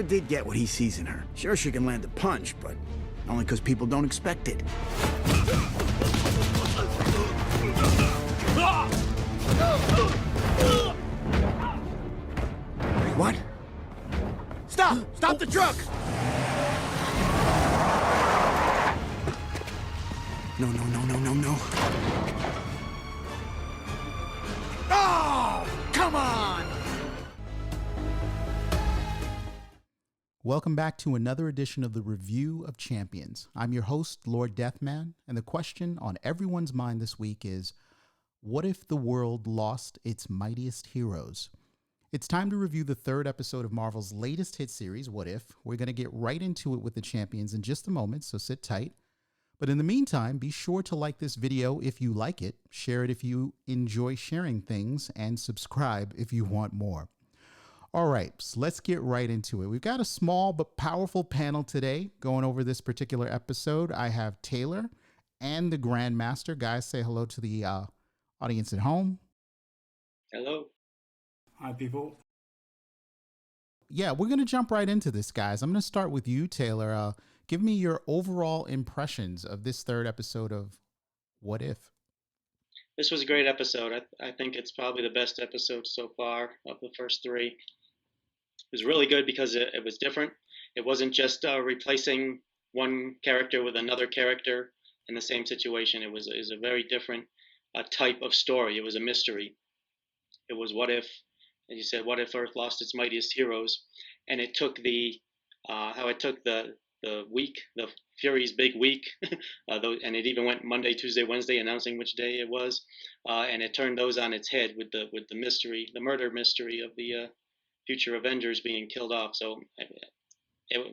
did get what he sees in her. Sure, she can land a punch, but only because people don't expect it. What? Stop! Stop the truck! No, no, no, no, no, no. Oh! Come on! Welcome back to another edition of the Review of Champions. I'm your host, Lord Deathman, and the question on everyone's mind this week is, what if the world lost its mightiest heroes? It's time to review the third episode of Marvel's latest hit series, What If? We're going to get right into it with the champions in just a moment, so sit tight. But in the meantime, be sure to like this video if you like it, share it if you enjoy sharing things, and subscribe if you want more. All right, so let's get right into it. We've got a small but powerful panel today going over this particular episode. I have Taylor and the Grandmaster. Guys, say hello to the audience at home. Hello. Hi, people. Yeah, we're going to jump right into this, guys. I'm going to start with you, Taylor. Give me your overall impressions of this third episode of What If? This was a great episode. I think it's probably the best episode so far of the first three. It was really good because it was different. It wasn't just replacing one character with another character in the same situation. It was a very different type of story. It was a mystery. It was what if, as you said, what if Earth lost its mightiest heroes? And it took the week, the Fury's big week, and it even went Monday, Tuesday, Wednesday, announcing which day it was, and it turned those on its head with the mystery, the murder mystery of the future Avengers being killed off. So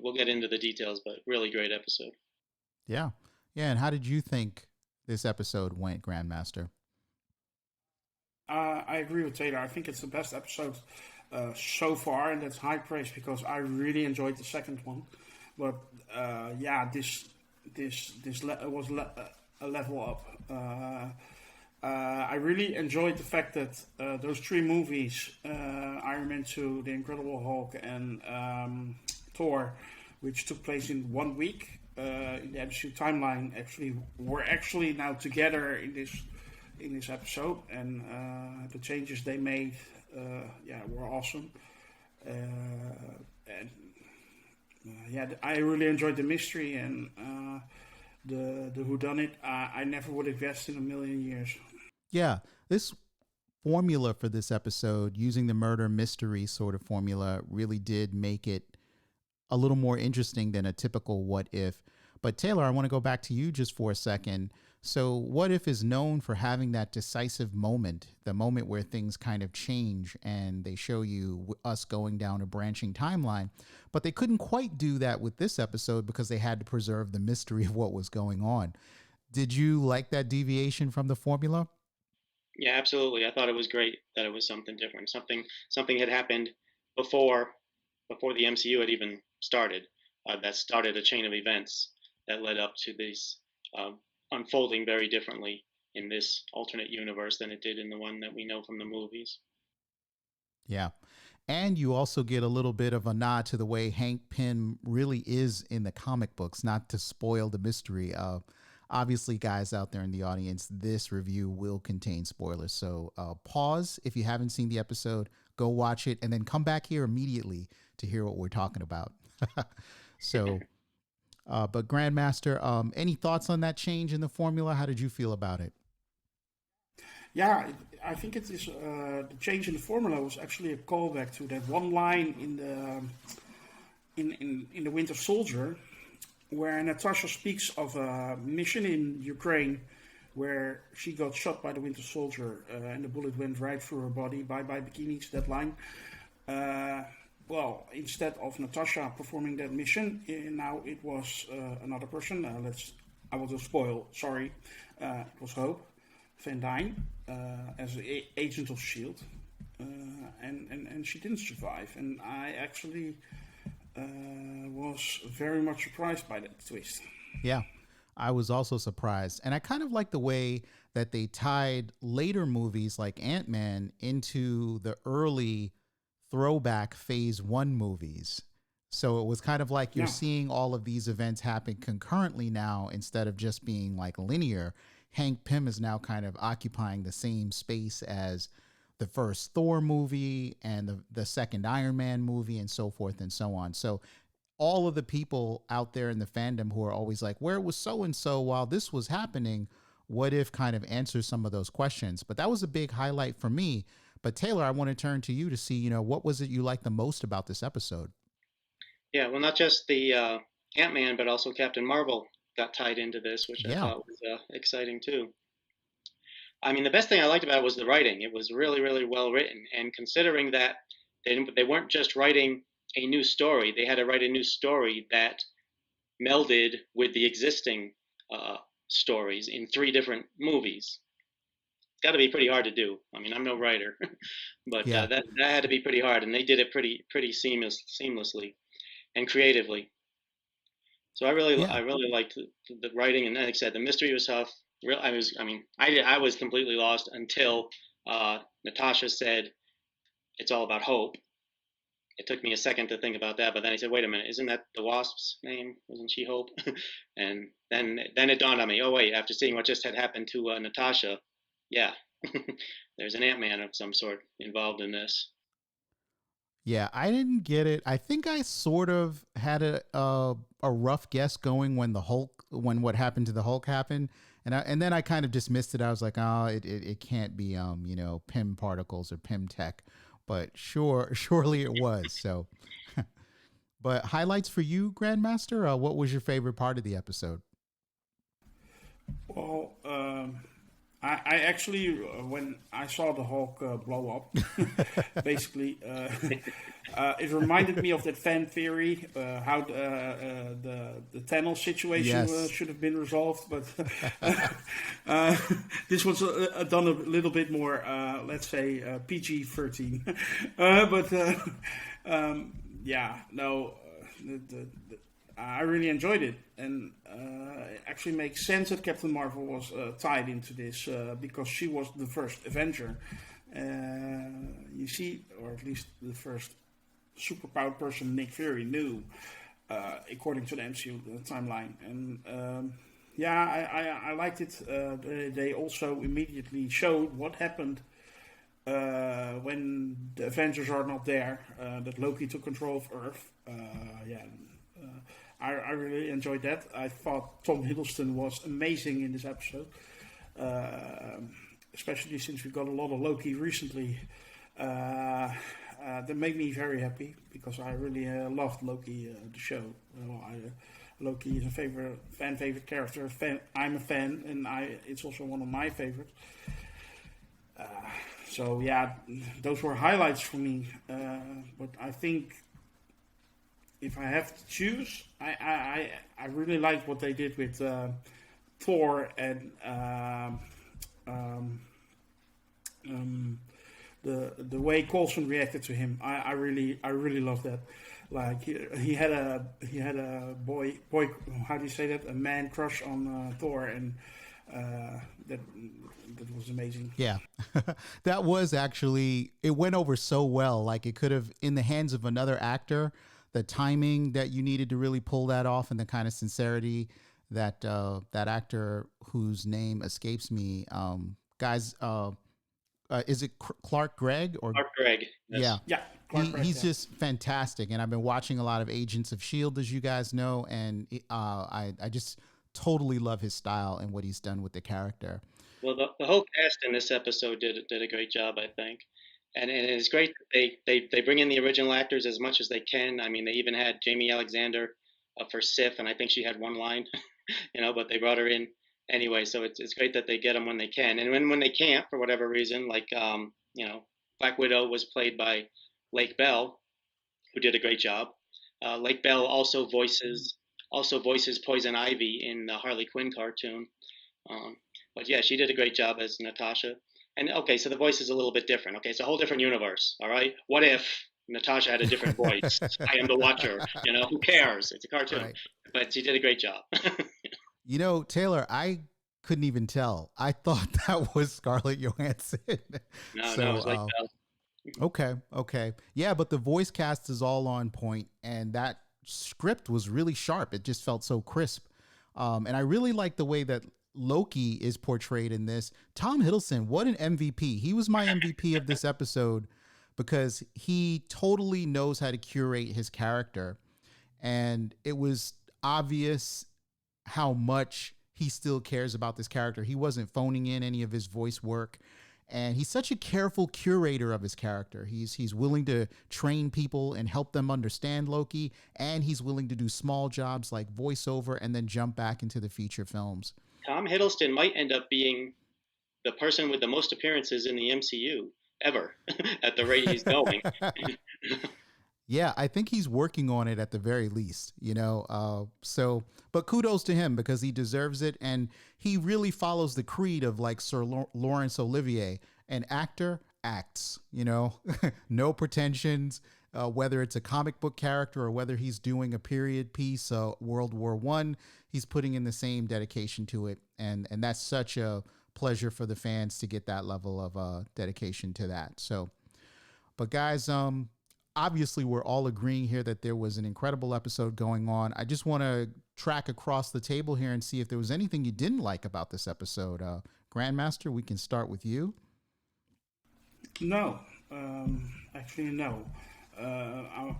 we'll get into the details, but really great episode. Yeah. And how did you think this episode went, Grandmaster? I agree with Taylor. I think it's the best episode so far, and that's high praise because I really enjoyed the second one. But this was a level up. I really enjoyed the fact that those three movies, Iron Man 2, The Incredible Hulk, and Thor, which took place in 1 week in the MCU timeline, were actually now together in this episode, and the changes they made, were awesome. I really enjoyed the mystery and the whodunit. I never would have guessed in a million years. Yeah, this formula for this episode, using the murder mystery sort of formula, really did make it a little more interesting than a typical What If. But Taylor, I want to go back to you just for a second. So What If is known for having that decisive moment, the moment where things kind of change and they show you us going down a branching timeline. But they couldn't quite do that with this episode because they had to preserve the mystery of what was going on. Did you like that deviation from the formula? Yeah, absolutely. I thought it was great that it was something different. Something had happened before the MCU had even started. That started a chain of events that led up to these unfolding very differently in this alternate universe than it did in the one that we know from the movies. Yeah. And you also get a little bit of a nod to the way Hank Pym really is in the comic books, not to spoil the mystery. Obviously, guys out there in the audience, this review will contain spoilers. So pause if you haven't seen the episode, go watch it, and then come back here immediately to hear what we're talking about. But Grandmaster, any thoughts on that change in the formula? How did you feel about it? Yeah, I think it is the change in the formula was actually a callback to that one line in the Winter Soldier, where Natasha speaks of a mission in Ukraine where she got shot by the Winter Soldier and the bullet went right through her body. Bye bye bikinis, that line. Well, instead of Natasha performing that mission, now it was another person. I will just spoil. Sorry, it was Hope Van Dyne as agent of Shield, and she didn't survive. And I actually was very much surprised by that twist. Yeah, I was also surprised, and I kind of like the way that they tied later movies like Ant-Man into the early throwback phase 1 movies. So it was kind of like you're Yeah. seeing all of these events happen concurrently now instead of just being like linear. Hank Pym is now kind of occupying the same space as the first Thor movie and the second Iron Man movie and so forth and so on. So all of the people out there in the fandom who are always like, where was so and so while this was happening? What if kind of answers some of those questions? But that was a big highlight for me. But Taylor, I want to turn to you to see, what was it you liked the most about this episode? Yeah, well, not just the Ant-Man, but also Captain Marvel got tied into this, which I Yeah. thought was exciting too. I mean, the best thing I liked about it was the writing. It was really, really well written, and considering that they weren't just writing a new story, they had to write a new story that melded with the existing uh, stories in 3 different movies. It's got to be pretty hard to do. I mean, I'm no writer, but Yeah. that had to be pretty hard, and they did it pretty seamlessly and creatively. So Yeah. I really liked the writing, and like I said, the mystery was tough. I was completely lost until Natasha said it's all about hope. It took me a second to think about that, but then I said, wait a minute, isn't that the Wasp's name? Wasn't she Hope? And then it dawned on me, oh wait, after seeing what just had happened to Natasha, yeah, there's an Ant-Man of some sort involved in this. Yeah, I didn't get it. I think I sort of had a rough guess going when what happened to the Hulk happened, and then I kind of dismissed it. I was like, oh, it can't be Pym particles or Pym tech, but surely it was. So, but highlights for you, Grandmaster. What was your favorite part of the episode? Well, I actually, when I saw the Hulk blow up, basically, it reminded me of that fan theory, how the Thanos situation Yes. should have been resolved, but this was done a little bit more, let's say, PG-13. Yeah, no, I really enjoyed it, and it actually makes sense that Captain Marvel was tied into this because she was the first Avenger. You see, or at least the first superpowered person Nick Fury knew, according to the MCU timeline. And I liked it. They also immediately showed what happened when the Avengers are not there, that Loki took control of Earth. I really enjoyed that. I thought Tom Hiddleston was amazing in this episode, especially since we got a lot of Loki recently. That made me very happy because I really loved Loki, the show. Loki is a fan favorite character. I'm a fan, and it's also one of my favorites. So yeah, those were highlights for me. But I think if I have to choose, I really like what they did with Thor and the way Coulson reacted to him. I really love that. Like he had a boy, how do you say that? A man crush on Thor, and that was amazing. Yeah, that was actually, it went over so well. Like it could have, in the hands of another actor, the timing that you needed to really pull that off and the kind of sincerity that that actor whose name escapes me, guys, is it Clark Gregg or Clark Gregg. Yes. Yeah. Yeah, Clark Gregg, He's just fantastic, and I've been watching a lot of Agents of Shield, as you guys know, and I just totally love his style and what he's done with the character. Well, the whole cast in this episode did a great job, I think, and it's great that they bring in the original actors as much as they can. I mean, they even had Jamie Alexander for Sif, and I think she had one line, but they brought her in anyway. So it's great that they get them when they can, and when they can't for whatever reason, like Black Widow was played by Lake Bell, who did a great job. Lake Bell also voices Poison Ivy in the Harley Quinn cartoon. But yeah, she did a great job as Natasha. And okay, so the voice is a little bit different. Okay, it's a whole different universe. All right, what if Natasha had a different voice? I am the Watcher. Who cares? It's a cartoon. Right. But she did a great job. Taylor, I couldn't even tell. I thought that was Scarlett Johansson. No, it was like Okay. Yeah, but the voice cast is all on point, and that script was really sharp. It just felt so crisp. And I really like the way that Loki is portrayed in this. Tom Hiddleston, what an MVP. He was my MVP of this episode because he totally knows how to curate his character. And it was obvious how much he still cares about this character. He wasn't phoning in any of his voice work. And he's such a careful curator of his character. He's willing to train people and help them understand Loki, and he's willing to do small jobs like voiceover and then jump back into the feature films. Tom Hiddleston might end up being the person with the most appearances in the MCU ever at the rate he's going. Yeah, I think he's working on it at the very least, you know. But kudos to him because he deserves it, and he really follows the creed of like Sir Laurence Olivier, an actor acts, you know, no pretensions. Whether it's a comic book character or whether he's doing a period piece, World War I, he's putting in the same dedication to it, and that's such a pleasure for the fans to get that level of dedication to that. So, but guys, obviously we're all agreeing here that there was an incredible episode going on. I just want to track across the table here and see if there was anything you didn't like about this episode. Grandmaster, we can start with you. No, actually no. I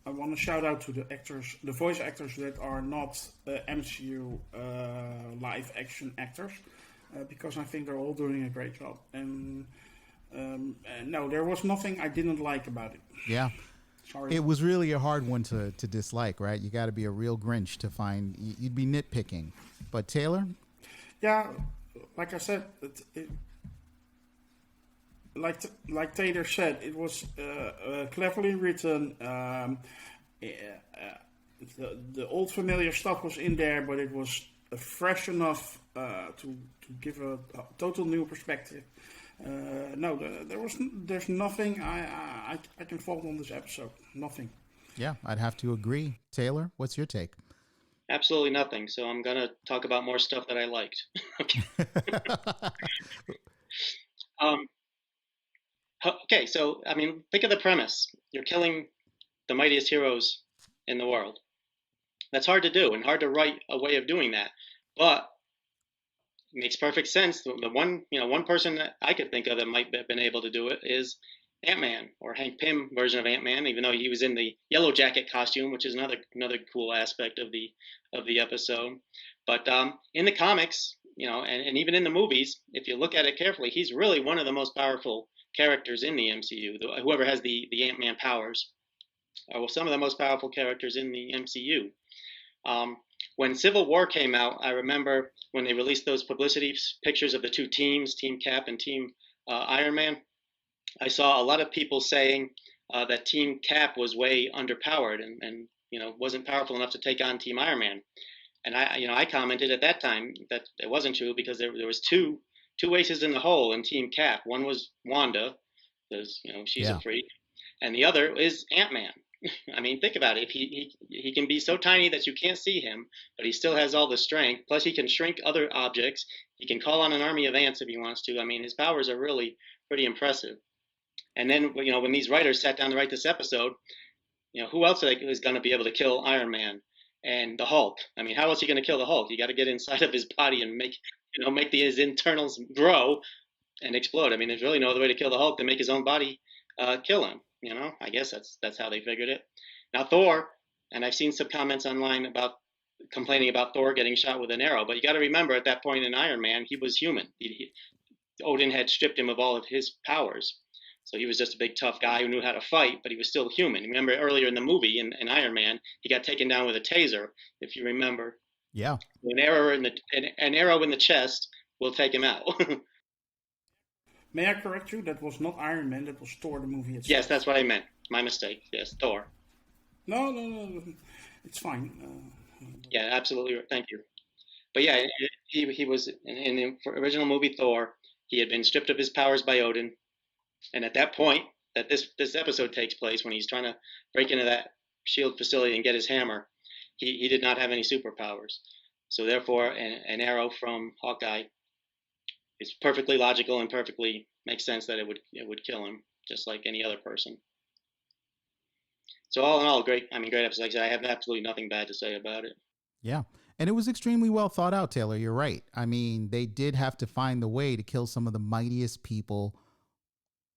want to shout out to the actors, the voice actors that are not MCU live action actors, because I think they're all doing a great job. And no, there was nothing I didn't like about it. Yeah. Sorry. It was really a hard one to dislike, right? You got to be a real Grinch to find, you'd be nitpicking. But Taylor? Yeah, like I said, like Taylor said, it was cleverly written. The old familiar stuff was in there, but it was fresh enough to give a total new perspective. No, there's nothing I can fault on this episode. Nothing. Yeah, I'd have to agree. Taylor, what's your take? Absolutely nothing. So I'm going to talk about more stuff that I liked. Okay, so, I mean, think of the premise. You're killing the mightiest heroes in the world. That's hard to do and hard to write a way of doing that. But it makes perfect sense. The one person that I could think of that might have been able to do it is Ant-Man, or Hank Pym version of Ant-Man, even though he was in the Yellow Jacket costume, which is another cool aspect of the episode. But in the comics, and even in the movies, if you look at it carefully, he's really one of the most powerful characters in the MCU. Whoever has the Ant-Man powers are some of the most powerful characters in the MCU. When Civil War came out, I remember when they released those publicity pictures of the two teams, Team Cap and Team Iron Man, I saw a lot of people saying that Team Cap was way underpowered and wasn't powerful enough to take on Team Iron Man. And I commented at that time that it wasn't true because there was two aces in the hole in Team Cap. One was Wanda, because she's a freak, and the other is Ant-Man. I mean, think about it. He can be so tiny that you can't see him, but he still has all the strength. Plus, he can shrink other objects. He can call on an army of ants if he wants to. I mean, his powers are really pretty impressive. And then, when these writers sat down to write this episode, who else is going to be able to kill Iron Man and the Hulk? I mean, how else are you going to kill the Hulk? You got to get inside of his body and make his internals grow and explode. I mean, there's really no other way to kill the Hulk than make his own body kill him. I guess that's how they figured it. Now Thor, and I've seen some comments online about complaining about Thor getting shot with an arrow, but you got to remember at that point in Iron Man, he was human. Odin had stripped him of all of his powers. So he was just a big tough guy who knew how to fight, but he was still human. Remember earlier in the movie, in Iron Man, he got taken down with a taser, if you remember. Yeah. An arrow in the chest will take him out. May I correct you? That was not Iron Man. That was Thor, the movie itself. Yes, that's what I meant. My mistake. Yes, Thor. No. It's fine. Yeah, absolutely. Thank you. But yeah, he was in the original movie Thor. He had been stripped of his powers by Odin, and at that point, that this episode takes place when he's trying to break into that shield facility and get his hammer, he did not have any superpowers. So therefore, an arrow from Hawkeye, it's perfectly logical and perfectly makes sense that it would kill him, just like any other person. So all in all, great episode. Like I said, I have absolutely nothing bad to say about it. Yeah. And it was extremely well thought out, Taylor. You're right. I mean, they did have to find the way to kill some of the mightiest people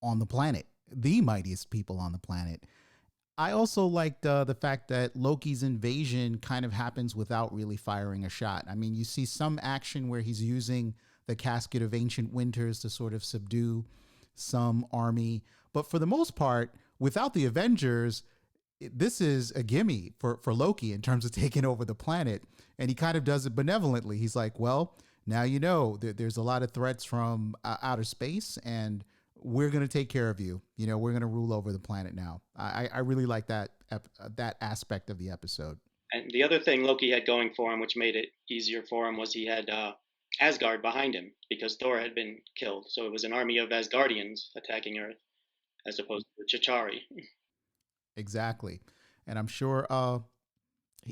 on the planet, the mightiest people on the planet. I also liked the fact that Loki's invasion kind of happens without really firing a shot. I mean, you see some action where he's using the Casket of Ancient Winters to sort of subdue some army. But for the most part, without the Avengers, this is a gimme for Loki in terms of taking over the planet. And he kind of does it benevolently. He's like, well, now you know there's a lot of threats from outer space, and we're going to take care of you. You know, we're going to rule over the planet now. I really like that aspect of the episode. And the other thing Loki had going for him, which made it easier for him, was he had Asgard behind him because Thor had been killed. So it was an army of Asgardians attacking Earth as opposed to Chitauri. Exactly. And I'm sure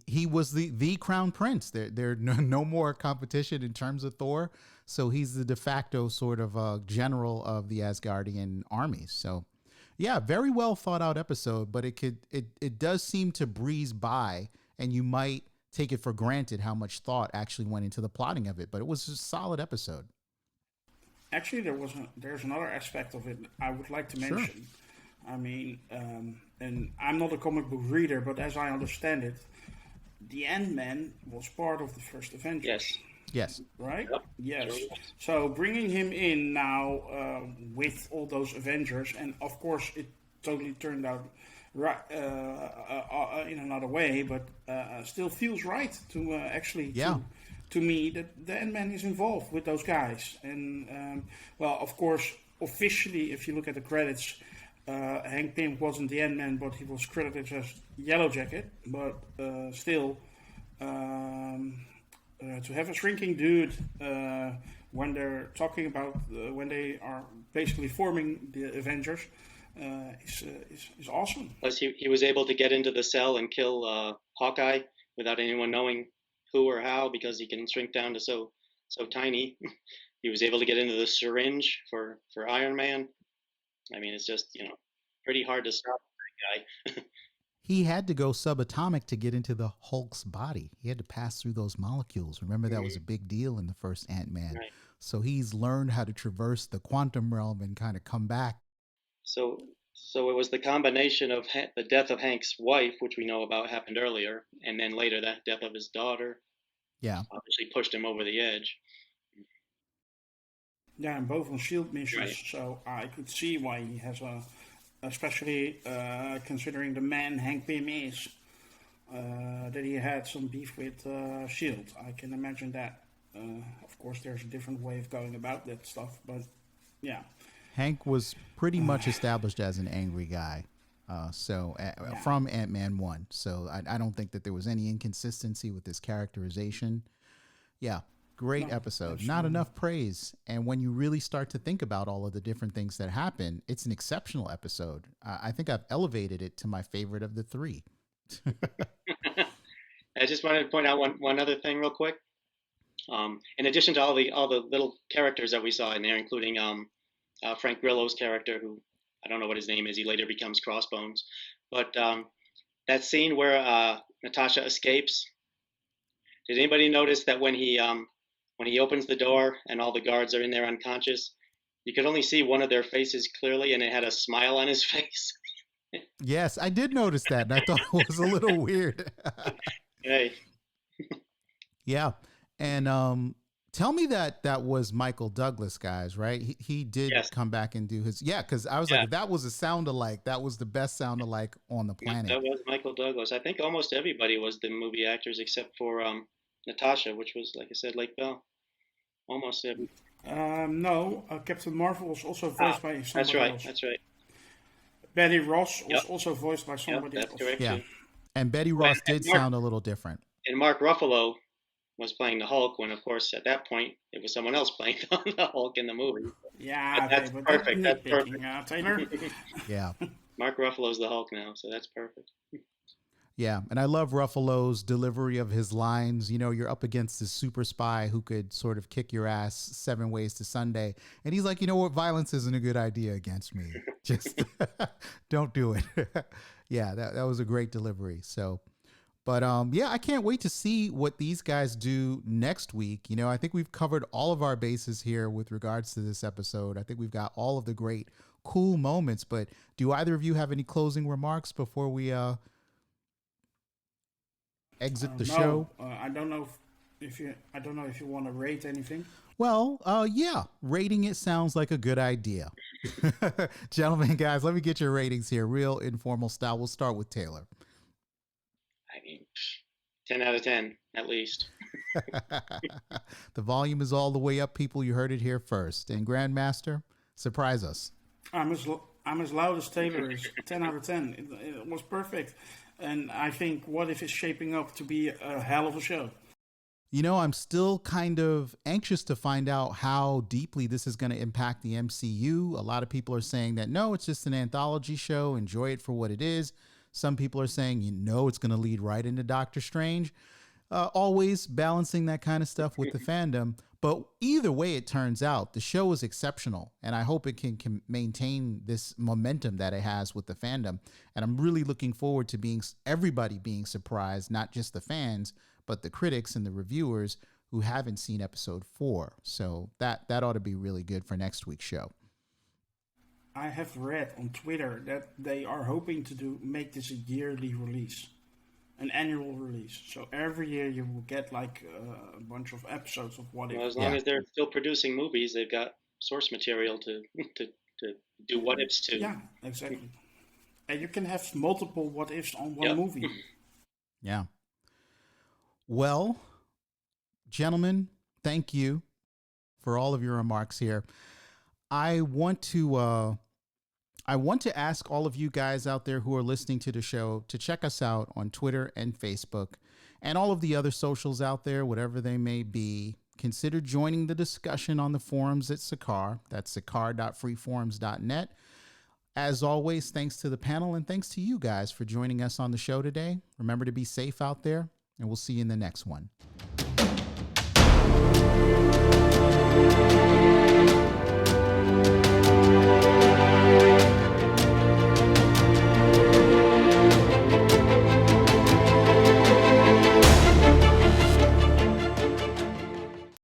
he was the crown prince. There no more competition in terms of Thor. So he's the de facto sort of general of the Asgardian armies. So yeah, very well thought out episode, but it does seem to breeze by, and you might take it for granted how much thought actually went into the plotting of it. But it was a solid episode. Actually, there's another aspect of it I would like to mention. Sure. I mean, and I'm not a comic book reader, but as I understand it, the Ant-Man was part of the first Avengers. Yes. Yes. Right? Yep. Yes. So bringing him in now with all those Avengers, and of course it totally turned out right in another way, but still feels right to actually to me that the Ant-Man is involved with those guys. And well, of course, officially, if you look at the credits, Hank Pym wasn't the Ant-Man, but he was credited as Yellow Jacket. But still, to have a shrinking dude when they're talking about when they are basically forming the Avengers is awesome. Plus, he was able to get into the cell and kill Hawkeye without anyone knowing who or how, because he can shrink down to so tiny. He was able to get into the syringe for Iron Man. I mean, it's just, pretty hard to stop that guy. He had to go subatomic to get into the Hulk's body. He had to pass through those molecules. Remember, that was a big deal in the first Ant-Man. Right. So he's learned how to traverse the quantum realm and kind of come back. So it was the combination of the death of Hank's wife, which we know about happened earlier, and then later the death of his daughter. Yeah. Obviously pushed him over the edge. Yeah, and both on S.H.I.E.L.D. missions, right. So I could see why he has especially considering the man Hank Pym is, that he had some beef with S.H.I.E.L.D. I can imagine that. Of course, there's a different way of going about that stuff, but yeah. Hank was pretty much established as an angry guy, from Ant-Man 1. So I don't think that there was any inconsistency with his characterization. Yeah. Great episode. Absolutely. Not enough praise. And when you really start to think about all of the different things that happen, it's an exceptional episode. I think I've elevated it to my favorite of the three. I just wanted to point out one other thing real quick. In addition to all the little characters that we saw in there, including Frank Grillo's character, who I don't know what his name is. He later becomes Crossbones. But that scene where Natasha escapes, did anybody notice that when he opens the door and all the guards are in there unconscious, you could only see one of their faces clearly, and it had a smile on his face? Yes, I did notice that, and I thought it was a little weird. Hey. Yeah, and tell me that was Michael Douglas, guys, right? He did come back and do his... Yeah, because I was like, if that was a sound-alike, that was the best sound-alike on the planet. That was Michael Douglas. I think almost everybody was the movie actors except for Natasha, which was, like I said, Lake Bell. Almost every. No, Captain Marvel was also voiced by somebody else. That's right. Betty Ross was also voiced by somebody else. That's correct. Yeah, and Betty Ross did sound a little different. And Mark Ruffalo was playing the Hulk when, of course, at that point, it was someone else playing the Hulk in the movie. Yeah, that's perfect. That's perfect. Taylor. Yeah. Mark Ruffalo's the Hulk now, so that's perfect. Yeah, and I love Ruffalo's delivery of his lines. You know, you're up against this super spy who could sort of kick your ass 7 ways to Sunday. And he's like, you know what? Violence isn't a good idea against me. Just don't do it. Yeah, that was a great delivery. So, but yeah, I can't wait to see what these guys do next week. You know, I think we've covered all of our bases here with regards to this episode. I think we've got all of the great, cool moments. But do either of you have any closing remarks before we exit the show? I don't know if you want to rate anything. Well, yeah, rating it sounds like a good idea. Gentlemen, guys, let me get your ratings here, real informal style. We'll start with Taylor. I mean, 10 out of 10 at least. The volume is all the way up, people. You heard it here first. And Grandmaster, surprise us. I'm as loud as Taylor is. 10 out of 10. It was perfect. And I think What If is shaping up to be a hell of a show. You know, I'm still kind of anxious to find out how deeply this is going to impact the MCU. A lot of people are saying that, no, it's just an anthology show. Enjoy it for what it is. Some people are saying, you know, it's going to lead right into Doctor Strange. Always balancing that kind of stuff with the fandom. But either way it turns out, the show is exceptional, and I hope it can maintain this momentum that it has with the fandom. And I'm really looking forward to everybody being surprised, not just the fans, but the critics and the reviewers who haven't seen episode 4. So that ought to be really good for next week's show. I have read on Twitter that they are hoping to make this a yearly release. An annual release. So every year you will get like a bunch of episodes of What If. Well, as long as they're still producing movies, they've got source material to do What Ifs to. Yeah, exactly. And you can have multiple What Ifs on one movie. Yeah. Well, gentlemen, thank you for all of your remarks here. I want to ask all of you guys out there who are listening to the show to check us out on Twitter and Facebook and all of the other socials out there, whatever they may be. Consider joining the discussion on the forums at Sakar. That's sakar.freeforums.net. As always, thanks to the panel and thanks to you guys for joining us on the show today. Remember to be safe out there, and we'll see you in the next one.